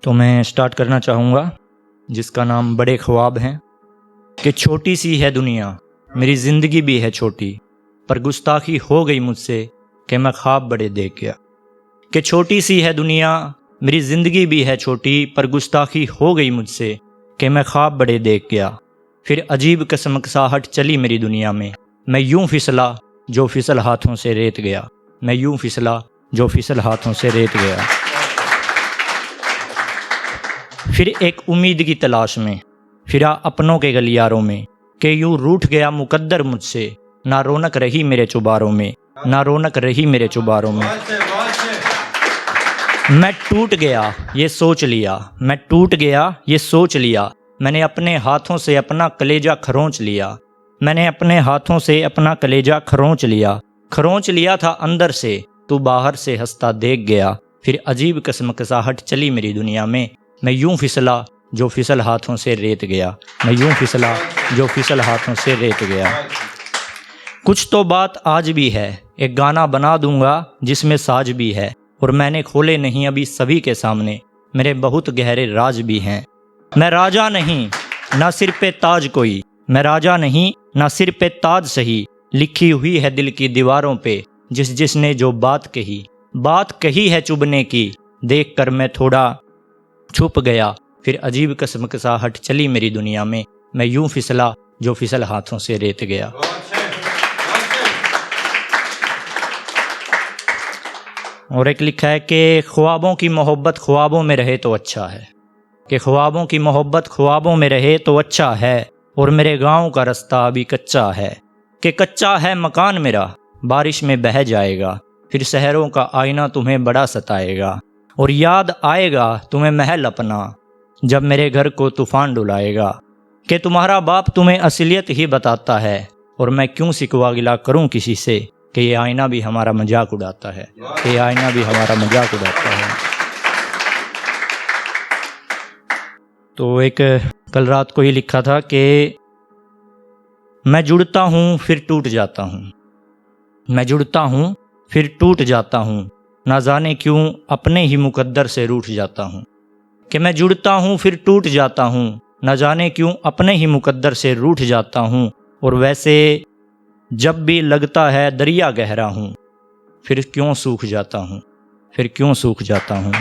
तो मैं स्टार्ट करना चाहूँगा जिसका नाम बड़े ख्वाब हैं। कि छोटी सी है दुनिया, मेरी ज़िंदगी भी है छोटी, पर गुस्ताखी हो गई मुझसे कि मैं ख्वाब बड़े देख गया। कि छोटी सी है दुनिया, मेरी ज़िंदगी भी है छोटी, पर गुस्ताखी हो गई मुझसे कि मैं ख्वाब बड़े देख गया। फिर अजीब कसमकसाहट चली मेरी दुनिया में, मैं यूं फिसला जो फिसल हाथों से रेत गया। मैं यूं फिसला जो फिसल हाथों से रेत गया। फिर एक उम्मीद की तलाश में फिरा अपनों के गलियारों में, कि यूं रूठ गया मुकद्दर मुझसे, ना रौनक रही मेरे चुबारों में, ना रौनक रही मेरे चुबारों में। मैं टूट गया ये सोच लिया, मैं टूट गया ये सोच लिया, मैंने अपने हाथों से अपना कलेजा खरोंच लिया। मैंने अपने हाथों से अपना कलेजा खरोंच लिया था अंदर से, तू बाहर से हंसता देख गया। फिर अजीब कसमकसाहट चली मेरी दुनिया में, मैं यूं फिसला जो फिसल हाथों से रेत गया। मैं यूं फिसला जो फिसल हाथों से रेत गया। कुछ तो बात आज भी है, एक गाना बना दूंगा जिसमें साज भी है, और मैंने खोले नहीं अभी सभी के सामने, मेरे बहुत गहरे राज भी हैं। मैं राजा नहीं ना सिर पे ताज कोई, मैं राजा नहीं ना सिर पे ताज सही, लिखी हुई है दिल की दीवारों पे जिसने जो बात कही है चुभने की, देख कर मैं थोड़ा छुप गया। फिर अजीब कसमकसाहट चली मेरी दुनिया में, मैं यूं फिसला जो फिसल हाथों से रेत गया। और एक लिखा है कि ख्वाबों की मोहब्बत ख्वाबों में रहे तो अच्छा है। कि ख्वाबों की मोहब्बत ख्वाबों में रहे तो अच्छा है, और मेरे गांव का रास्ता अभी कच्चा है। कि कच्चा है मकान मेरा, बारिश में बह जाएगा, फिर शहरों का आईना तुम्हें बड़ा सताएगा, और याद आएगा तुम्हें महल अपना जब मेरे घर को तूफान डुलाएगा। कि तुम्हारा बाप तुम्हें असलियत ही बताता है, और मैं क्यों सिकवा गिला करूं किसी से, कि ये आईना भी हमारा मजाक उड़ाता है, कि ये आईना भी हमारा मजाक उड़ाता है। तो एक कल रात को ही लिखा था कि मैं जुड़ता हूँ फिर टूट जाता हूँ, मैं जुड़ता हूँ फिर टूट जाता हूँ, ना जाने क्यों अपने ही मुकद्दर से रूठ जाता हूँ। कि मैं जुड़ता हूँ फिर टूट जाता हूँ, न जाने क्यों अपने ही मुकद्दर से रूठ जाता हूँ, और वैसे जब भी लगता है दरिया गहरा हूँ, फिर क्यों सूख जाता हूँ, फिर क्यों सूख जाता हूँ।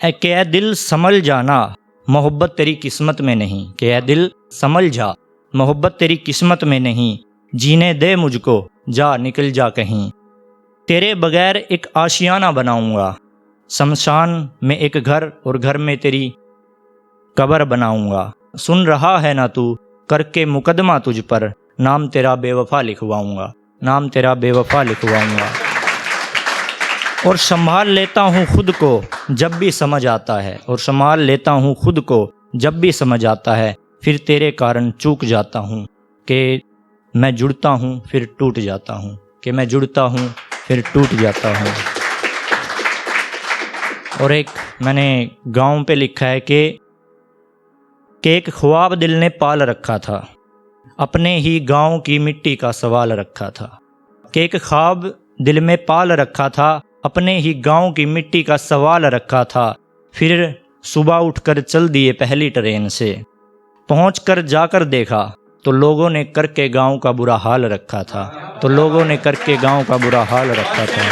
कि ऐ दिल संभल जाना मोहब्बत तेरी किस्मत में नहीं, कि ऐ दिल संभल जा मोहब्बत तेरी किस्मत में नहीं, जीने दे मुझको जा निकल जा कहीं। तेरे बगैर एक आशियाना बनाऊंगा, शमशान में एक घर, और घर में तेरी कब्र बनाऊंगा। सुन रहा है ना तू, करके मुकदमा तुझ पर, नाम तेरा बेवफा लिखवाऊंगा, नाम तेरा बेवफा लिखवाऊंगा। और संभाल लेता हूँ खुद को जब भी समझ आता है, और संभाल लेता हूँ खुद को जब भी समझ आता है, फिर तेरे कारण चूक जाता हूँ। कि मैं जुड़ता हूँ फिर टूट जाता हूँ, कि मैं जुड़ता हूँ फिर टूट जाता हूँ। और एक मैंने गांव पे लिखा है कि एक ख्वाब दिल ने पाल रखा था, अपने ही गांव की मिट्टी का सवाल रखा था। कि एक ख्वाब दिल में पाल रखा था, अपने ही गांव की मिट्टी का सवाल रखा था, फिर सुबह उठकर चल दिए पहली ट्रेन से, पहुंचकर जाकर देखा तो लोगों ने करके गांव का बुरा हाल रखा था, तो लोगों ने करके गांव का बुरा हाल रखा था।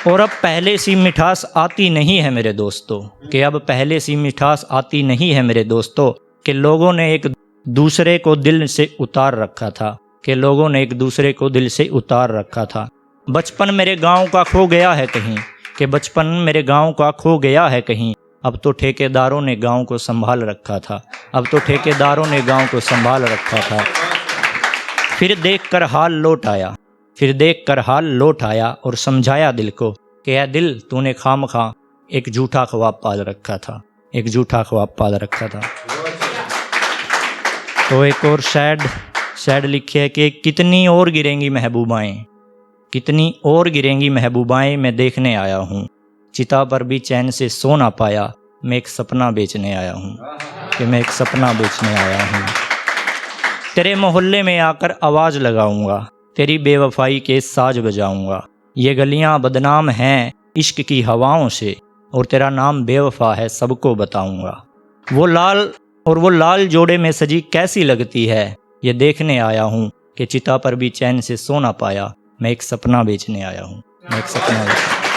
और अब पहले सी मिठास आती नहीं है मेरे दोस्तों, कि अब पहले सी मिठास आती नहीं है मेरे दोस्तों, कि लोगों ने एक दूसरे को दिल से उतार रखा था, कि लोगों ने एक दूसरे को दिल से उतार रखा था। बचपन मेरे गांव का खो गया है कहीं, कि बचपन मेरे गांव का खो गया है कहीं, अब तो ठेकेदारों ने गांव को संभाल रखा था, अब तो ठेकेदारों ने गांव को संभाल रखा था। फिर देखकर हाल लौट आया, फिर देखकर हाल लौट आया, और समझाया दिल को कि ऐ दिल तूने खामखा एक झूठा ख्वाब पाल रखा था, एक झूठा ख्वाब पाल रखा था। तो एक और सैड लिखी है कि कितनी और गिरेंगी महबूबाएं, कितनी और गिरेंगी महबूबाएं, मैं देखने आया हूँ, चिता पर भी चैन से सो ना पाया, मैं एक सपना बेचने आया हूँ, कि मैं एक सपना बेचने आया हूँ। तेरे मोहल्ले में आकर आवाज़ लगाऊंगा, तेरी बेवफाई के साज बजाऊंगा, ये गलियां बदनाम हैं इश्क की हवाओं से, और तेरा नाम बेवफा है सबको बताऊंगा। वो लाल जोड़े में सजी कैसी लगती है, ये देखने आया हूँ कि चिता पर भी चैन से सो ना पाया, मैं एक सपना बेचने आया हूँ, मैं एक सपना बेचने